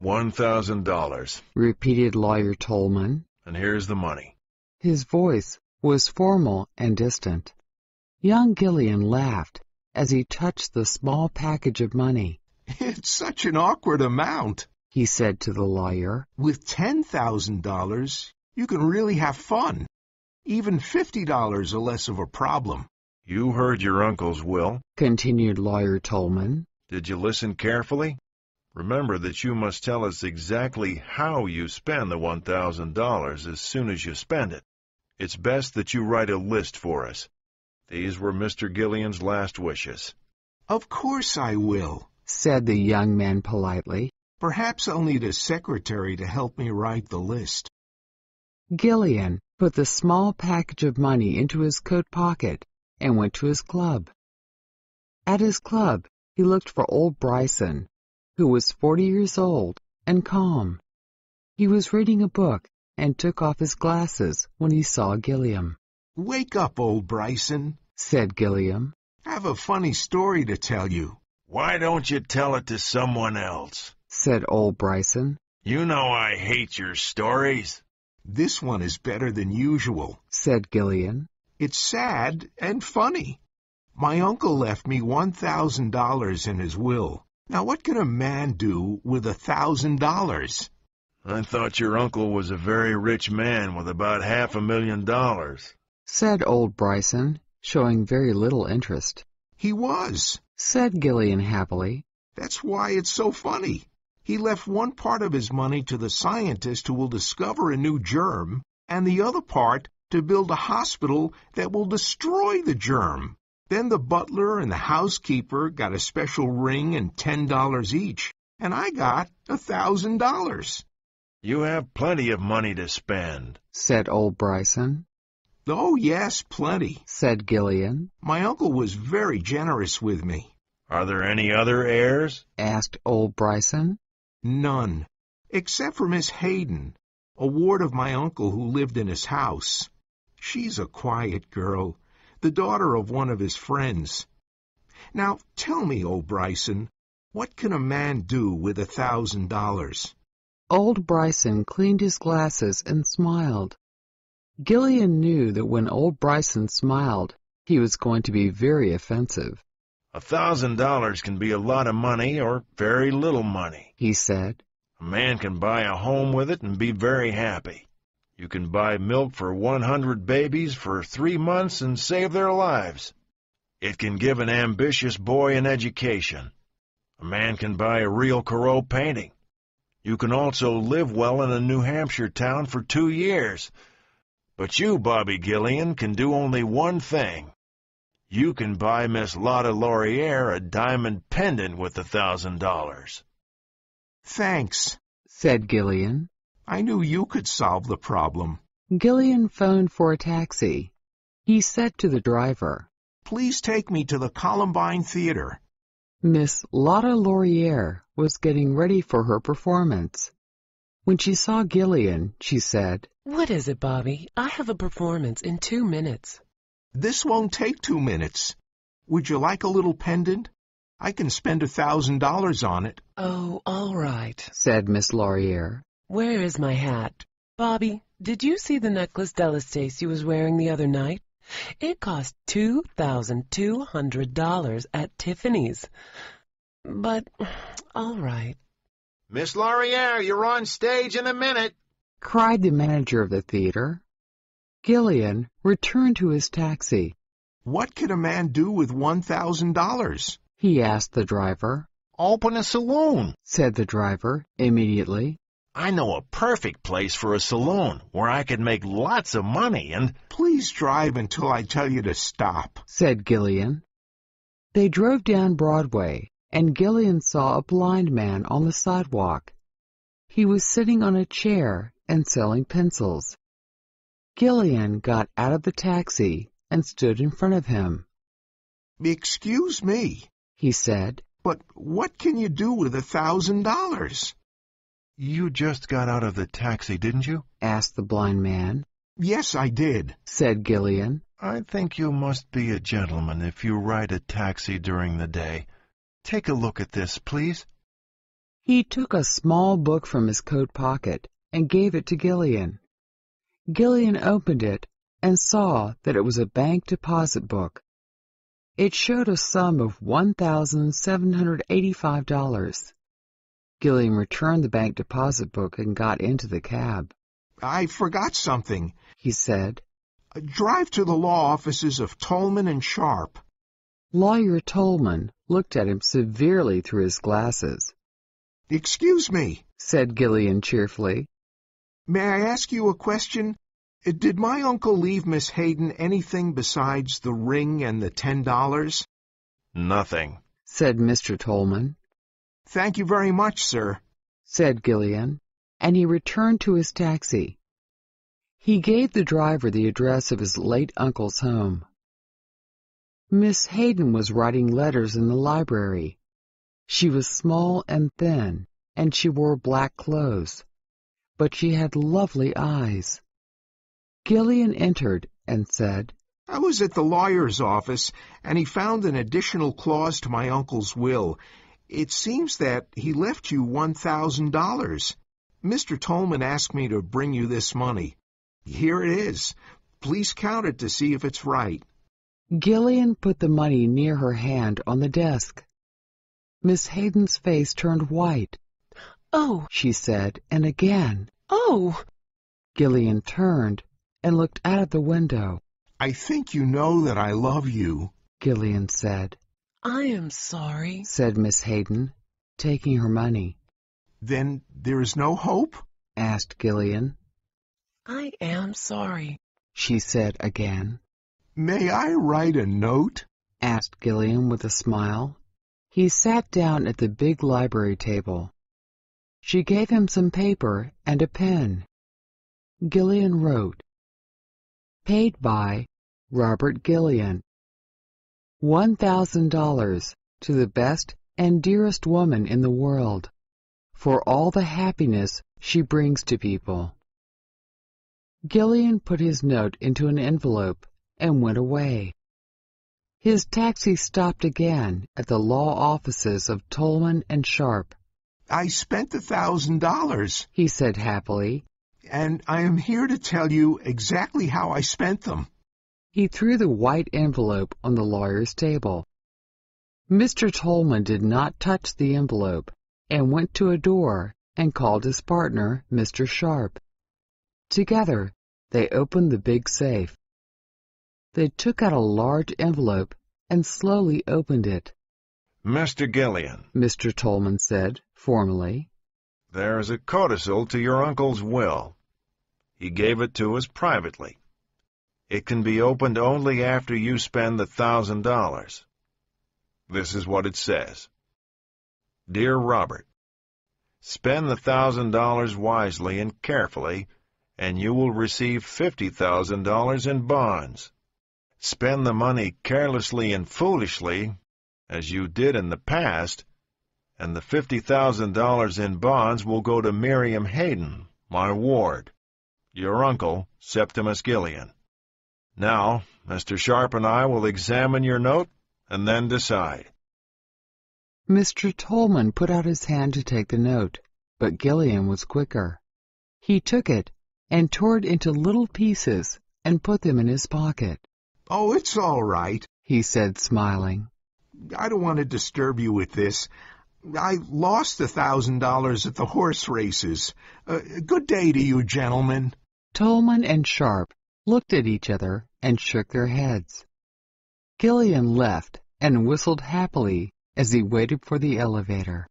$1,000. repeated Lawyer Tolman. And here's the money. His voice was formal and distant. Young Gillian laughed as he touched the small package of money. It's such an awkward amount, he said to the lawyer. With $10,000, you can really have fun. Even $50 are less of a problem. You heard your uncle's will, continued Lawyer Tolman. Did you listen carefully? Remember that you must tell us exactly how you spend the $1,000 as soon as you spend it. It's best that you write a list for us. These were Mr. Gillian's last wishes. Of course I will, said the young man politely. Perhaps I'll need a secretary to help me write the list. Gillian put the small package of money into his coat pocket and went to his club. At his club, he looked for old Bryson, who was 40 years old and calm. He was reading a book and took off his glasses when he saw Gilliam. Wake up, old Bryson, said Gilliam. I have a funny story to tell you. Why don't you tell it to someone else? Said old Bryson. You know I hate your stories. This one is better than usual, said Gillian. It's sad and funny. My uncle left me $1,000 in his will. Now what can a man do with $1,000? I thought your uncle was a very rich man with about $500,000, said old Bryson, showing very little interest. He was, said Gillian happily. That's why it's so funny. He left one part of his money to the scientist who will discover a new germ, and the other part to build a hospital that will destroy the germ. Then the butler and the housekeeper got a special ring and $10 each, and I got $1,000. You have plenty of money to spend, said old Bryson. Oh, yes, plenty, said Gillian. My uncle was very generous with me. Are there any other heirs? Asked old Bryson. None, except for Miss Hayden, a ward of my uncle who lived in his house. She's a quiet girl, the daughter of one of his friends. Now, tell me, old Bryson, what can a man do with $1,000? Old Bryson cleaned his glasses and smiled. Gillian knew that when old Bryson smiled, he was going to be very offensive. $1,000 can be a lot of money or very little money, he said. A man can buy a home with it and be very happy. You can buy milk for 100 babies for 3 months and save their lives. It can give an ambitious boy an education. A man can buy a real Corot painting. You can also live well in a New Hampshire town for 2 years. But you, Bobby Gillian, can do only one thing. You can buy Miss Lotta Laurier a diamond pendant with $1,000. Thanks, said Gillian. I knew you could solve the problem. Gillian phoned for a taxi. He said to the driver, Please take me to the Columbine Theater. Miss Lotta Laurier was getting ready for her performance. When she saw Gillian, she said, What is it, Bobby? I have a performance in 2 minutes. This won't take 2 minutes. Would you like a little pendant? I can spend $1,000 on it. Oh, all right, said Miss Laurier. Where is my hat? Bobby, did you see the necklace Della Stacy was wearing the other night? It cost $2,200 at Tiffany's. But, all right. Miss Laurier, you're on stage in a minute, cried the manager of the theater. Gillian returned to his taxi. What can a man do with $1,000? He asked the driver. Open a saloon, said the driver immediately. I know a perfect place for a saloon where I could make lots of money and... Please drive until I tell you to stop, said Gillian. They drove down Broadway, and Gillian saw a blind man on the sidewalk. He was sitting on a chair and selling pencils. Gillian got out of the taxi and stood in front of him. Excuse me, he said, but what can you do with $1,000? You just got out of the taxi, didn't you? asked the blind man. Yes, I did, said Gillian. I think you must be a gentleman if you ride a taxi during the day. Take a look at this, please. He took a small book from his coat pocket and gave it to Gillian. Gillian opened it and saw that it was a bank deposit book. It showed a sum of $1,785. Gillian returned the bank deposit book and got into the cab. I forgot something, he said. Drive to the law offices of Tolman and Sharp. Lawyer Tolman looked at him severely through his glasses. Excuse me, said Gillian cheerfully. May I ask you a question? Did my uncle leave Miss Hayden anything besides the ring and the $10? Nothing, said Mr. Tolman. Thank you very much, sir, said Gillian, and he returned to his taxi. He gave the driver the address of his late uncle's home. Miss Hayden was writing letters in the library. She was small and thin, and she wore black clothes, but she had lovely eyes. Gillian entered and said, I was at the lawyer's office, and he found an additional clause to my uncle's will. It seems that he left you $1,000. Mr. Tolman asked me to bring you this money. Here it is. Please count it to see if it's right. Gillian put the money near her hand on the desk. Miss Hayden's face turned white. Oh, she said, and again. Oh! Gillian turned and looked out of the window. I think you know that I love you, Gillian said. I am sorry, said Miss Hayden, taking her money. Then there is no hope? Asked Gillian. I am sorry, she said again. May I write a note? Asked Gillian with a smile. He sat down at the big library table. She gave him some paper and a pen. Gillian wrote, Paid by Robert Gillian. $1,000 to the best and dearest woman in the world, for all the happiness she brings to people. Gillian put his note into an envelope and went away. His taxi stopped again at the law offices of Tolman and Sharp. I spent $1,000, he said happily, and I am here to tell you exactly how I spent them. He threw the white envelope on the lawyer's table. Mr. Tolman did not touch the envelope and went to a door and called his partner, Mr. Sharp. Together, they opened the big safe. They took out a large envelope and slowly opened it. Mr. Gillian, Mr. Tolman said, formally. There is a codicil to your uncle's will. He gave it to us privately. It can be opened only after you spend the $1,000. This is what it says. Dear Robert, spend the $1,000 wisely and carefully, and you will receive $50,000 in bonds. Spend the money carelessly and foolishly, as you did in the past, and the $50,000 in bonds will go to Miriam Hayden, my ward, your uncle, Septimus Gillian. Now, Mr. Sharp and I will examine your note and then decide. Mr. Tolman put out his hand to take the note, but Gillian was quicker. He took it and tore it into little pieces and put them in his pocket. Oh, it's all right, he said, smiling. I don't want to disturb you with this. I lost $1,000 at the horse races. Good day to you, gentlemen. Tolman and Sharp looked at each other and shook their heads. Gillian left and whistled happily as he waited for the elevator.